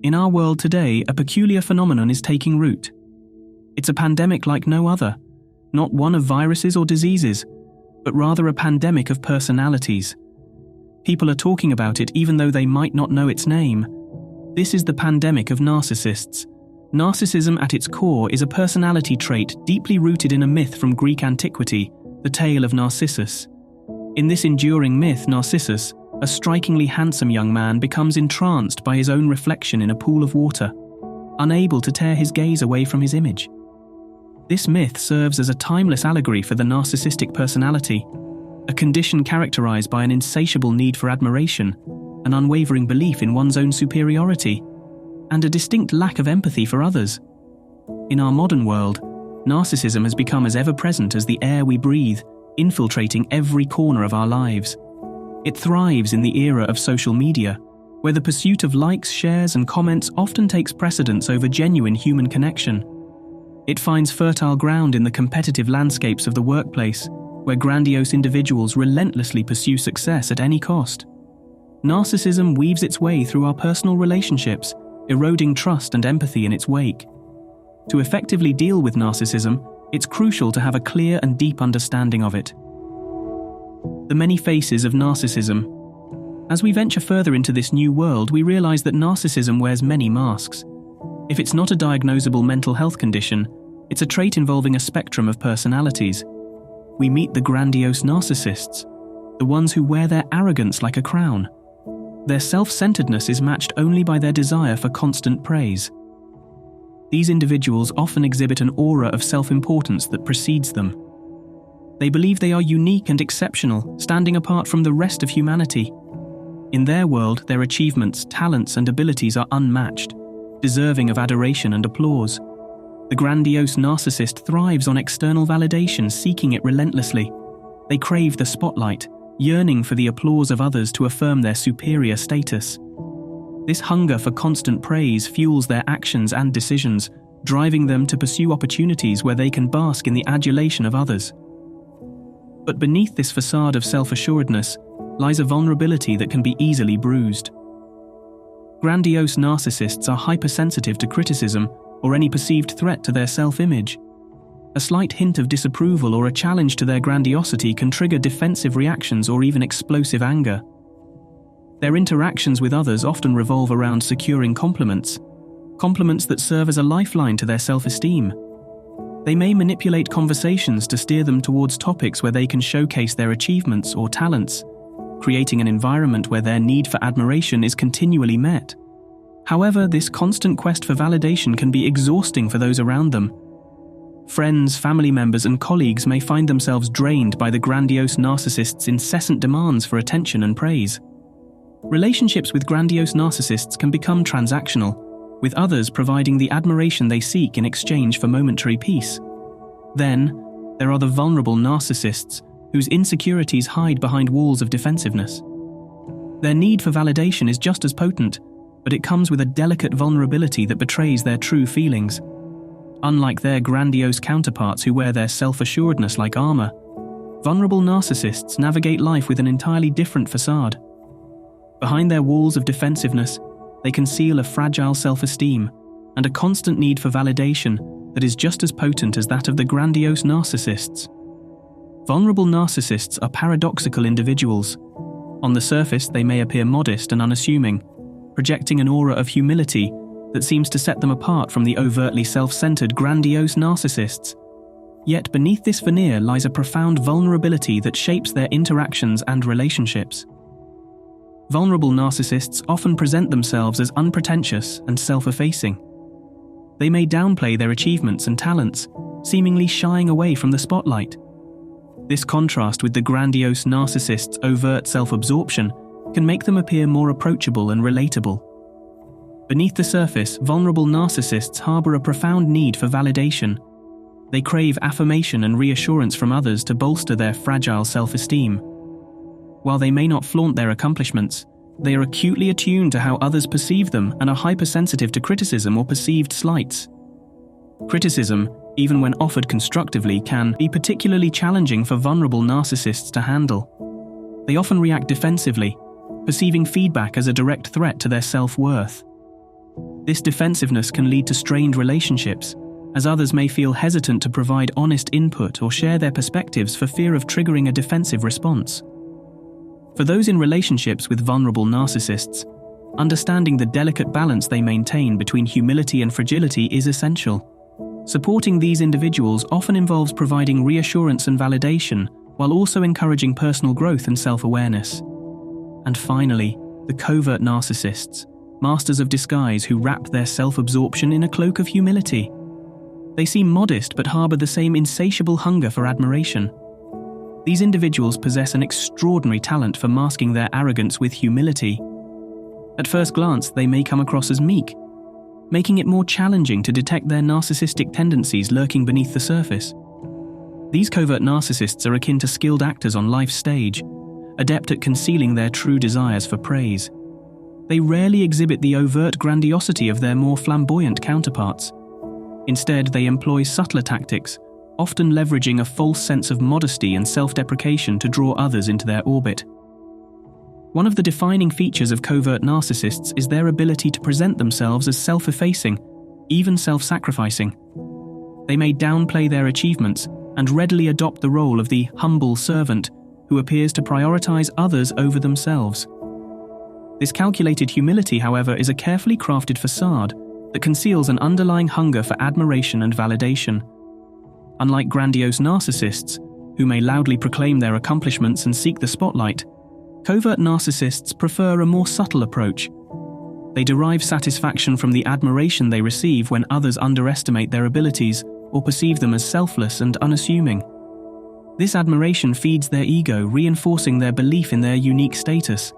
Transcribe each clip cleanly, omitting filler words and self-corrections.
In our world today, a peculiar phenomenon is taking root. It's a pandemic like no other, not one of viruses or diseases, but rather a pandemic of personalities. People are talking about it even though they might not know its name. This is the pandemic of narcissists. Narcissism at its core is a personality trait deeply rooted in a myth from Greek antiquity, the tale of Narcissus. In this enduring myth, Narcissus, a strikingly handsome young man, becomes entranced by his own reflection in a pool of water, unable to tear his gaze away from his image. This myth serves as a timeless allegory for the narcissistic personality, a condition characterized by an insatiable need for admiration, an unwavering belief in one's own superiority, and a distinct lack of empathy for others. In our modern world, narcissism has become as ever-present as the air we breathe, infiltrating every corner of our lives. It thrives in the era of social media, where the pursuit of likes, shares, and comments often takes precedence over genuine human connection. It finds fertile ground in the competitive landscapes of the workplace, where grandiose individuals relentlessly pursue success at any cost. Narcissism weaves its way through our personal relationships, eroding trust and empathy in its wake. To effectively deal with narcissism, it's crucial to have a clear and deep understanding of it. The many faces of narcissism. As we venture further into this new world, we realize that narcissism wears many masks. If it's not a diagnosable mental health condition, it's a trait involving a spectrum of personalities. We meet the grandiose narcissists, the ones who wear their arrogance like a crown. Their self-centeredness is matched only by their desire for constant praise. These individuals often exhibit an aura of self-importance that precedes them. They believe they are unique and exceptional, standing apart from the rest of humanity. In their world, their achievements, talents, and abilities are unmatched, deserving of adoration and applause. The grandiose narcissist thrives on external validation, seeking it relentlessly. They crave the spotlight, yearning for the applause of others to affirm their superior status. This hunger for constant praise fuels their actions and decisions, driving them to pursue opportunities where they can bask in the adulation of others. But beneath this facade of self-assuredness lies a vulnerability that can be easily bruised. Grandiose narcissists are hypersensitive to criticism or any perceived threat to their self-image. A slight hint of disapproval or a challenge to their grandiosity can trigger defensive reactions or even explosive anger. Their interactions with others often revolve around securing compliments that serve as a lifeline to their self-esteem. They may manipulate conversations to steer them towards topics where they can showcase their achievements or talents, creating an environment where their need for admiration is continually met. However, this constant quest for validation can be exhausting for those around them. Friends, family members, and colleagues may find themselves drained by the grandiose narcissist's incessant demands for attention and praise. Relationships with grandiose narcissists can become transactional, with others providing the admiration they seek in exchange for momentary peace. Then, there are the vulnerable narcissists, whose insecurities hide behind walls of defensiveness. Their need for validation is just as potent, but it comes with a delicate vulnerability that betrays their true feelings. Unlike their grandiose counterparts who wear their self-assuredness like armor, vulnerable narcissists navigate life with an entirely different facade. Behind their walls of defensiveness, they conceal a fragile self-esteem and a constant need for validation that is just as potent as that of the grandiose narcissists. Vulnerable narcissists are paradoxical individuals. On the surface, they may appear modest and unassuming, projecting an aura of humility that seems to set them apart from the overtly self-centered grandiose narcissists. Yet beneath this veneer lies a profound vulnerability that shapes their interactions and relationships. Vulnerable narcissists often present themselves as unpretentious and self-effacing. They may downplay their achievements and talents, seemingly shying away from the spotlight. This contrast with the grandiose narcissist's overt self-absorption can make them appear more approachable and relatable. Beneath the surface, vulnerable narcissists harbor a profound need for validation. They crave affirmation and reassurance from others to bolster their fragile self-esteem. While they may not flaunt their accomplishments, they are acutely attuned to how others perceive them and are hypersensitive to criticism or perceived slights. Criticism, even when offered constructively, can be particularly challenging for vulnerable narcissists to handle. They often react defensively, perceiving feedback as a direct threat to their self-worth. This defensiveness can lead to strained relationships, as others may feel hesitant to provide honest input or share their perspectives for fear of triggering a defensive response. For those in relationships with vulnerable narcissists, understanding the delicate balance they maintain between humility and fragility is essential. Supporting these individuals often involves providing reassurance and validation, while also encouraging personal growth and self-awareness. And finally, the covert narcissists, masters of disguise who wrap their self-absorption in a cloak of humility. They seem modest but harbor the same insatiable hunger for admiration. These individuals possess an extraordinary talent for masking their arrogance with humility. At first glance, they may come across as meek, making it more challenging to detect their narcissistic tendencies lurking beneath the surface. These covert narcissists are akin to skilled actors on life's stage, adept at concealing their true desires for praise. They rarely exhibit the overt grandiosity of their more flamboyant counterparts. Instead, they employ subtler tactics, often leveraging a false sense of modesty and self-deprecation to draw others into their orbit. One of the defining features of covert narcissists is their ability to present themselves as self-effacing, even self-sacrificing. They may downplay their achievements and readily adopt the role of the humble servant who appears to prioritize others over themselves. This calculated humility, however, is a carefully crafted facade that conceals an underlying hunger for admiration and validation. Unlike grandiose narcissists, who may loudly proclaim their accomplishments and seek the spotlight, covert narcissists prefer a more subtle approach. They derive satisfaction from the admiration they receive when others underestimate their abilities or perceive them as selfless and unassuming. This admiration feeds their ego, reinforcing their belief in their unique status.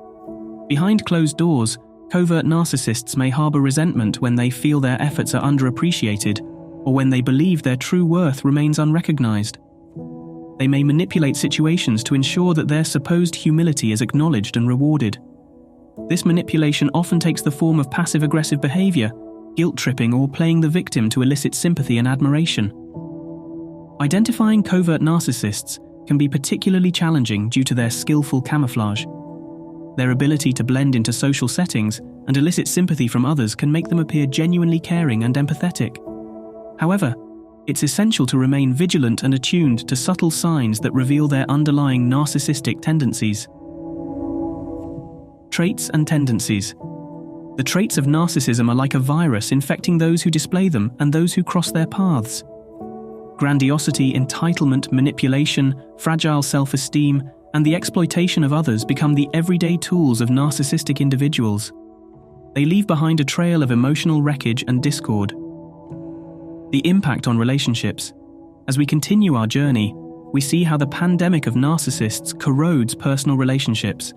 Behind closed doors, covert narcissists may harbor resentment when they feel their efforts are underappreciated, or when they believe their true worth remains unrecognized. They may manipulate situations to ensure that their supposed humility is acknowledged and rewarded. This manipulation often takes the form of passive-aggressive behavior, guilt-tripping, or playing the victim to elicit sympathy and admiration. Identifying covert narcissists can be particularly challenging due to their skillful camouflage. Their ability to blend into social settings and elicit sympathy from others can make them appear genuinely caring and empathetic. However, it's essential to remain vigilant and attuned to subtle signs that reveal their underlying narcissistic tendencies. Traits and tendencies. The traits of narcissism are like a virus infecting those who display them and those who cross their paths. Grandiosity, entitlement, manipulation, fragile self-esteem, and the exploitation of others become the everyday tools of narcissistic individuals. They leave behind a trail of emotional wreckage and discord. The impact on relationships. As we continue our journey, we see how the pandemic of narcissists corrodes personal relationships.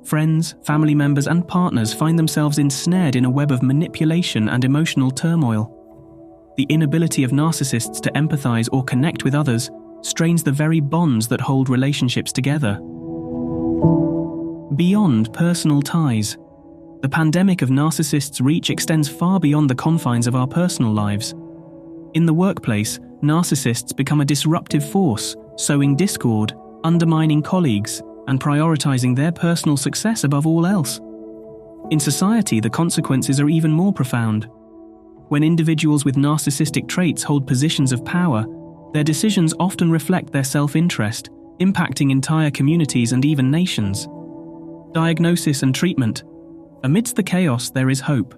Friends, family members, and partners find themselves ensnared in a web of manipulation and emotional turmoil. The inability of narcissists to empathize or connect with others strains the very bonds that hold relationships together. Beyond personal ties. The pandemic of narcissists' reach extends far beyond the confines of our personal lives. In the workplace, narcissists become a disruptive force, sowing discord, undermining colleagues, and prioritizing their personal success above all else. In society, the consequences are even more profound. When individuals with narcissistic traits hold positions of power, their decisions often reflect their self-interest, impacting entire communities and even nations. Diagnosis and treatment. Amidst the chaos, there is hope.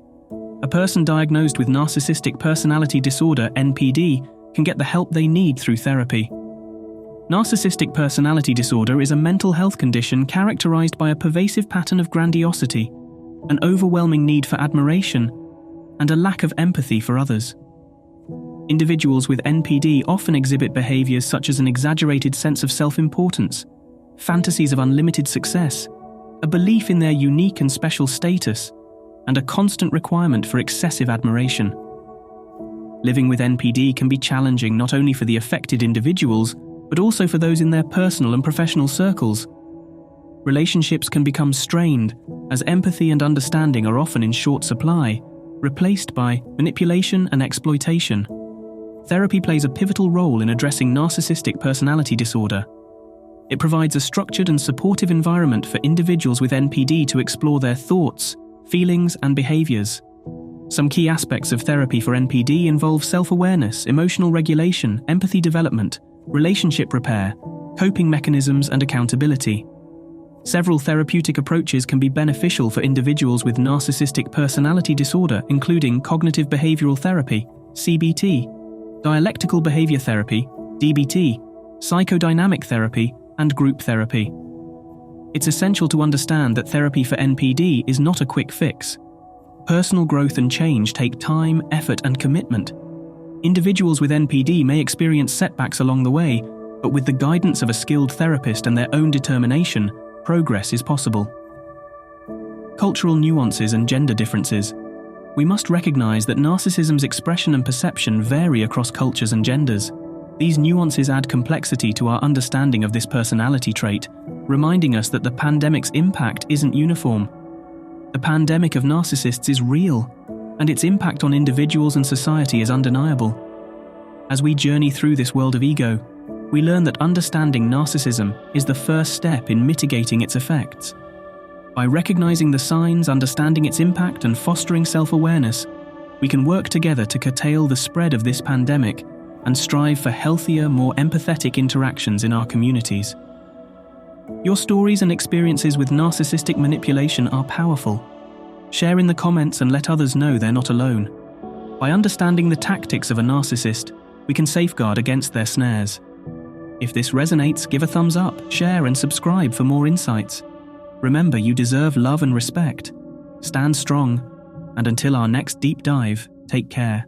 A person diagnosed with narcissistic personality disorder (NPD) can get the help they need through therapy. Narcissistic personality disorder is a mental health condition characterized by a pervasive pattern of grandiosity, an overwhelming need for admiration, and a lack of empathy for others. Individuals with NPD often exhibit behaviors such as an exaggerated sense of self-importance, fantasies of unlimited success, a belief in their unique and special status, and a constant requirement for excessive admiration. Living with NPD can be challenging not only for the affected individuals, but also for those in their personal and professional circles. Relationships can become strained, as empathy and understanding are often in short supply, replaced by manipulation and exploitation. Therapy plays a pivotal role in addressing narcissistic personality disorder. It provides a structured and supportive environment for individuals with NPD to explore their thoughts, feelings, and behaviors. Some key aspects of therapy for NPD involve self-awareness, emotional regulation, empathy development, relationship repair, coping mechanisms, and accountability. Several therapeutic approaches can be beneficial for individuals with narcissistic personality disorder, including cognitive behavioral therapy, CBT, dialectical behavior therapy, DBT, psychodynamic therapy, and group therapy. It's essential to understand that therapy for NPD is not a quick fix. Personal growth and change take time, effort, and commitment. Individuals with NPD may experience setbacks along the way, but with the guidance of a skilled therapist and their own determination, progress is possible. Cultural nuances and gender differences. We must recognize that narcissism's expression and perception vary across cultures and genders. These nuances add complexity to our understanding of this personality trait, reminding us that the pandemic's impact isn't uniform. The pandemic of narcissists is real, and its impact on individuals and society is undeniable. As we journey through this world of ego, we learn that understanding narcissism is the first step in mitigating its effects. By recognizing the signs, understanding its impact, and fostering self-awareness, we can work together to curtail the spread of this pandemic and strive for healthier, more empathetic interactions in our communities. Your stories and experiences with narcissistic manipulation are powerful. Share in the comments and let others know they're not alone. By understanding the tactics of a narcissist, we can safeguard against their snares. If this resonates, give a thumbs up, share, and subscribe for more insights. Remember, you deserve love and respect. Stand strong, and until our next deep dive, take care.